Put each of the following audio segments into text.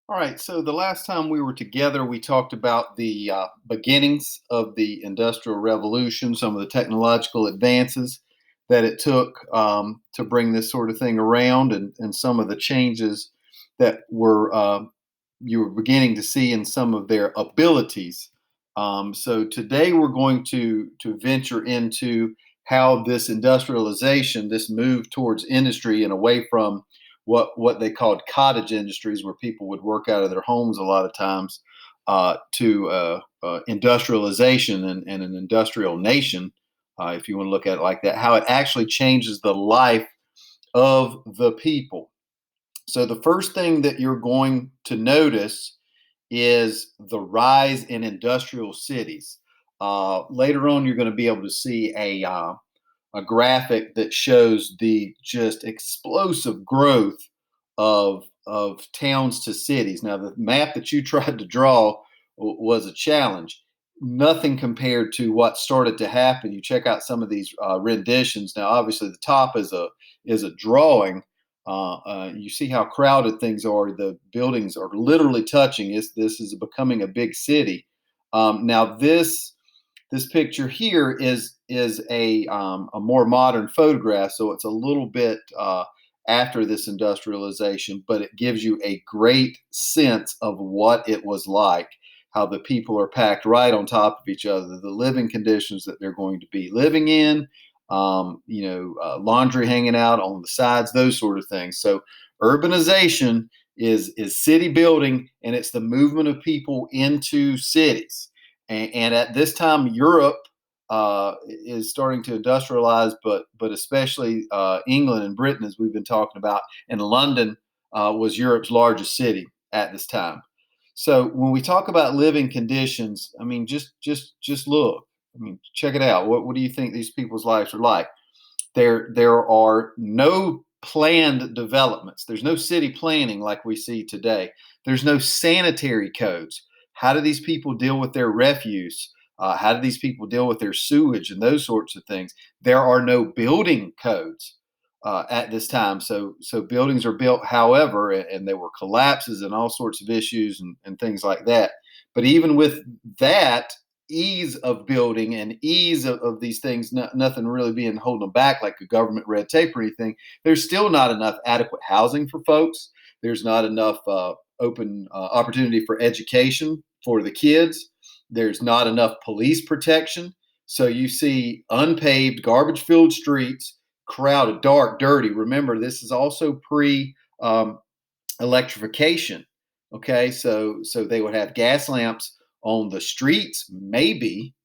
All right, so the last time we were together, we talked about the beginnings of the Industrial Revolution, some of the technological advances that it took to bring this sort of thing around, and some of the changes that were you were beginning to see in some of their abilities. So today we're going to venture into how this industrialization, this move towards industry and away from what they called cottage industries, where people would work out of their homes a lot of times, to industrialization and an industrial nation, if you want to look at it like that, how it actually changes the life of the people. So the first thing that you're going to notice is the rise in industrial cities. Later on, you're going to be able to see a graphic that shows the just explosive growth of towns to cities. Now, the map that you tried to draw was a challenge. Nothing compared to what started to happen. You check out some of these renditions. Now, obviously, the top is a drawing. You see how crowded things are. The buildings are literally touching. This is becoming a big city. Now, this picture here is a more modern photograph, so it's a little bit after this industrialization, but it gives you a great sense of what it was like, how the people are packed right on top of each other, the living conditions that they're going to be living in, laundry hanging out on the sides, those sort of things. So urbanization is city building, and it's the movement of people into cities. And at this time, Europe is starting to industrialize, but especially England and Britain, as we've been talking about, and London was Europe's largest city at this time. So when we talk about living conditions, I mean, just look. I mean, check it out. What do you think these people's lives are like? There are no planned developments. There's no city planning like we see today. There's no sanitary codes. How do these people deal with their refuse? How do these people deal with their sewage and those sorts of things? There are no building codes at this time. So buildings are built, however, and there were collapses and all sorts of issues and things like that. But even with that ease of building and ease of these things, nothing really being holding them back like a government red tape or anything, there's still not enough adequate housing for folks. There's not enough open opportunity for education for the kids. There's not enough police protection. So you see unpaved, garbage filled streets, crowded, dark, dirty. Remember, this is also pre electrification. Okay, so they would have gas lamps on the streets, maybe,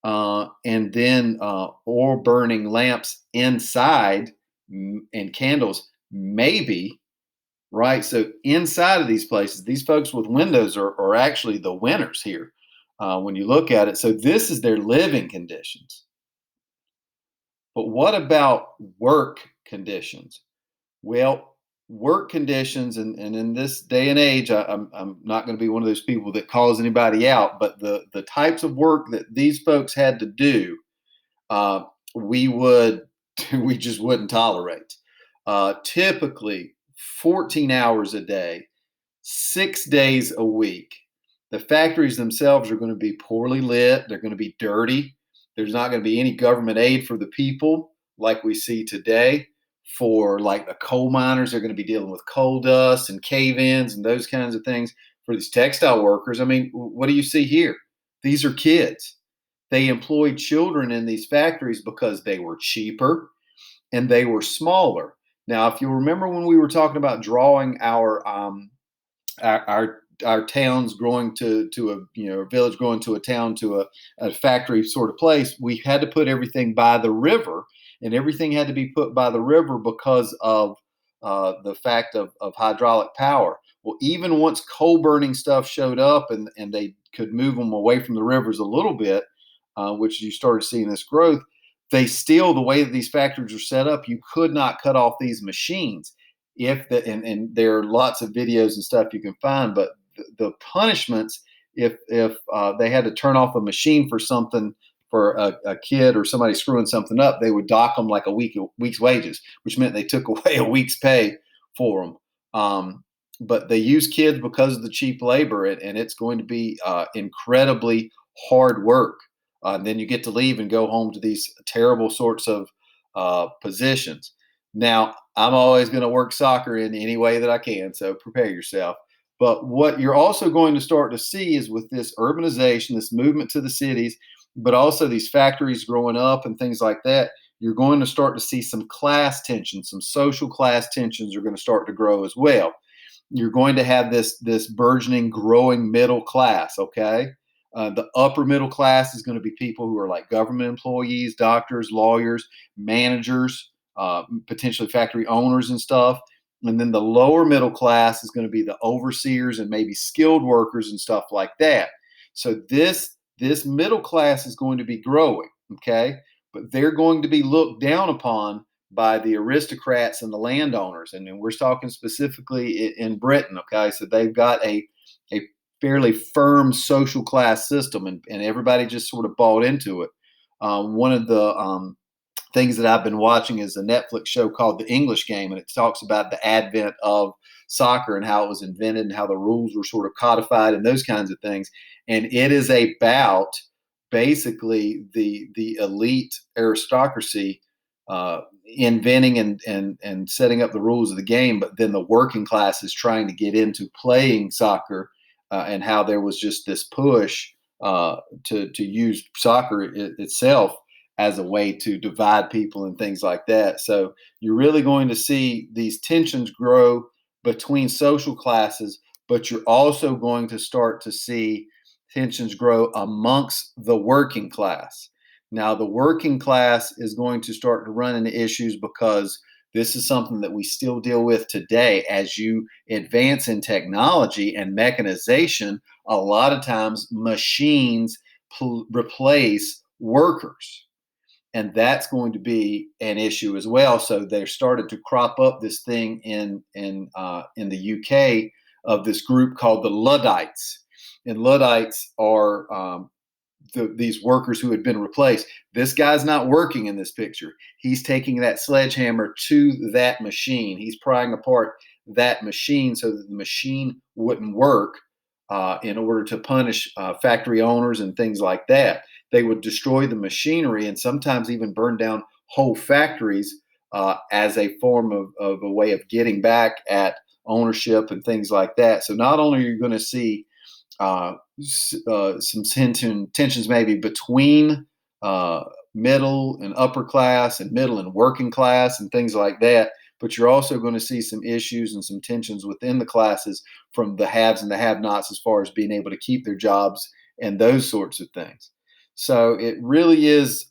and then or burning lamps inside and candles, maybe, right? So inside of these places, these folks with windows are actually the winners here when you look at it. So this is their living conditions. But what about work conditions? Well, work conditions, and in this day and age, I'm not going to be one of those people that calls anybody out, but the types of work that these folks had to do, uh, we would we just wouldn't tolerate. Typically, 14 hours a day, 6 days a week. The factories themselves are going to be poorly lit. They're going to be dirty. There's not going to be any government aid for the people like we see today. For like the coal miners, they're going to be dealing with coal dust and cave ins and those kinds of things. For these textile workers, I mean, what do you see here? These are kids. They employed children in these factories because they were cheaper and they were smaller. Now, if you remember when we were talking about drawing our towns growing to a a village growing to a town to a factory sort of place, we had to put everything by the river, and everything had to be put by the river because of the fact of hydraulic power. Well, even once coal burning stuff showed up and they could move them away from the rivers a little bit, which you started seeing this growth, they still, the way that these factories are set up, you could not cut off these machines. If the and there are lots of videos and stuff you can find, but the punishments if they had to turn off a machine for something for a kid or somebody screwing something up, they would dock them like a week's wages, which meant they took away a week's pay for them. but they use kids because of the cheap labor, and it's going to be incredibly hard work. And then you get to leave and go home to these terrible sorts of positions. Now, I'm always going to work soccer in any way that I can, so prepare yourself. But what you're also going to start to see is with this urbanization, this movement to the cities, but also these factories growing up and things like that, you're going to start to see some class tensions, some social class tensions are going to start to grow as well. You're going to have this burgeoning, growing middle class. Okay, the upper middle class is going to be people who are like government employees, doctors, lawyers, managers, potentially factory owners and stuff. And then the lower middle class is going to be the overseers and maybe skilled workers and stuff like that. So this middle class is going to be growing. Okay, but they're going to be looked down upon by the aristocrats and the landowners. And then we're talking specifically in Britain. Okay, so they've got a fairly firm social class system, and everybody just sort of bought into it. One of the things that I've been watching is a Netflix show called The English Game, and it talks about the advent of soccer and how it was invented and how the rules were sort of codified and those kinds of things. And it is about basically the elite aristocracy inventing and setting up the rules of the game, but then the working class is trying to get into playing soccer, and how there was just this push to use soccer itself as a way to divide people and things like that. So you're really going to see these tensions grow between social classes, but you're also going to start to see tensions grow amongst the working class. Now, the working class is going to start to run into issues because this is something that we still deal with today. As you advance in technology and mechanization, a lot of times machines replace workers, and that's going to be an issue as well. So they started to crop up this thing in the UK of this group called the Luddites, and Luddites are these workers who had been replaced. This guy's not working in this picture. He's taking that sledgehammer to that machine. He's prying apart that machine so that the machine wouldn't work, in order to punish factory owners and things like that. They would destroy the machinery and sometimes even burn down whole factories as a form of a way of getting back at ownership and things like that. So not only are you going to see some tensions maybe between middle and upper class and middle and working class and things like that, but you're also going to see some issues and some tensions within the classes from the haves and the have-nots as far as being able to keep their jobs and those sorts of things. So it really is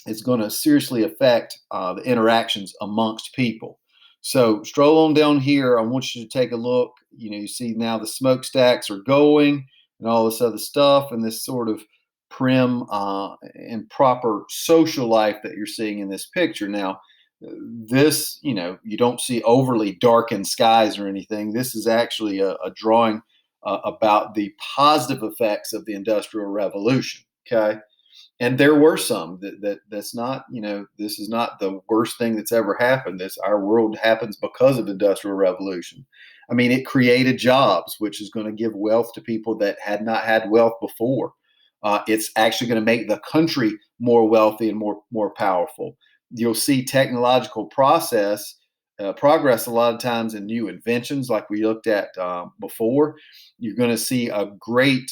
it's going to seriously affect the interactions amongst people. So stroll on down here. I want you to take a look. You know, you see now the smokestacks are going and all this other stuff, and this sort of prim and proper social life that you're seeing in this picture. Now, this, you know, you don't see overly darkened skies or anything. This is actually a drawing about the positive effects of the Industrial Revolution. Okay, and there were some that's not, you know, this is not the worst thing that's ever happened. This, our world happens because of industrial revolution. I mean, it created jobs, which is going to give wealth to people that had not had wealth before. It's actually going to make the country more wealthy and more powerful. You'll see technological progress a lot of times in new inventions, like we looked at before. You're going to see a great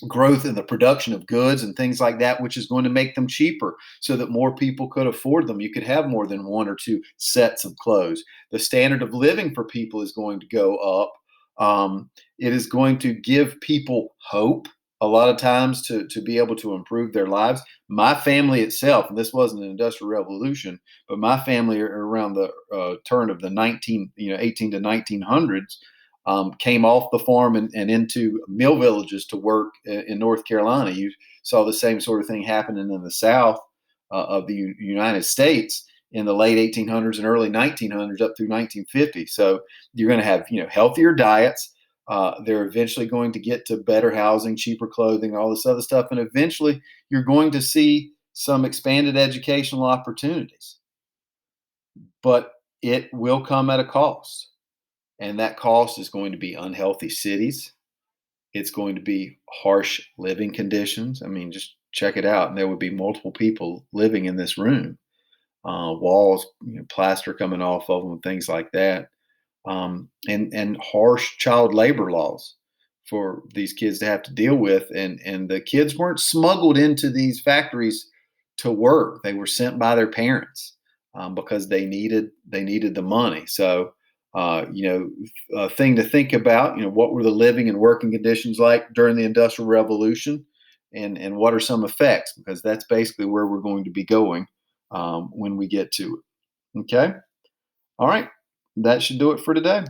growth in the production of goods and things like that, which is going to make them cheaper so that more people could afford them. You could have more than one or two sets of clothes. The standard of living for people is going to go up. It is going to give people hope a lot of times to be able to improve their lives. My family itself, and this wasn't an industrial revolution, but my family around the turn of the 18 to 1900s, came off the farm and into mill villages to work in North Carolina. You saw the same sort of thing happening in the South of the United States in the late 1800s and early 1900s up through 1950. So you're going to have, you know, healthier diets. They're eventually going to get to better housing, cheaper clothing, all this other stuff, and eventually you're going to see some expanded educational opportunities. But it will come at a cost. And that cost is going to be unhealthy cities. It's going to be harsh living conditions. I mean, just check it out. And there would be multiple people living in this room, walls, plaster coming off of them, things like that, and harsh child labor laws for these kids to have to deal with. And the kids weren't smuggled into these factories to work; they were sent by their parents because they needed the money. So. A thing to think about. What were the living and working conditions like during the Industrial Revolution, and what are some effects? Because that's basically where we're going to be going when we get to it. Okay. All right. That should do it for today.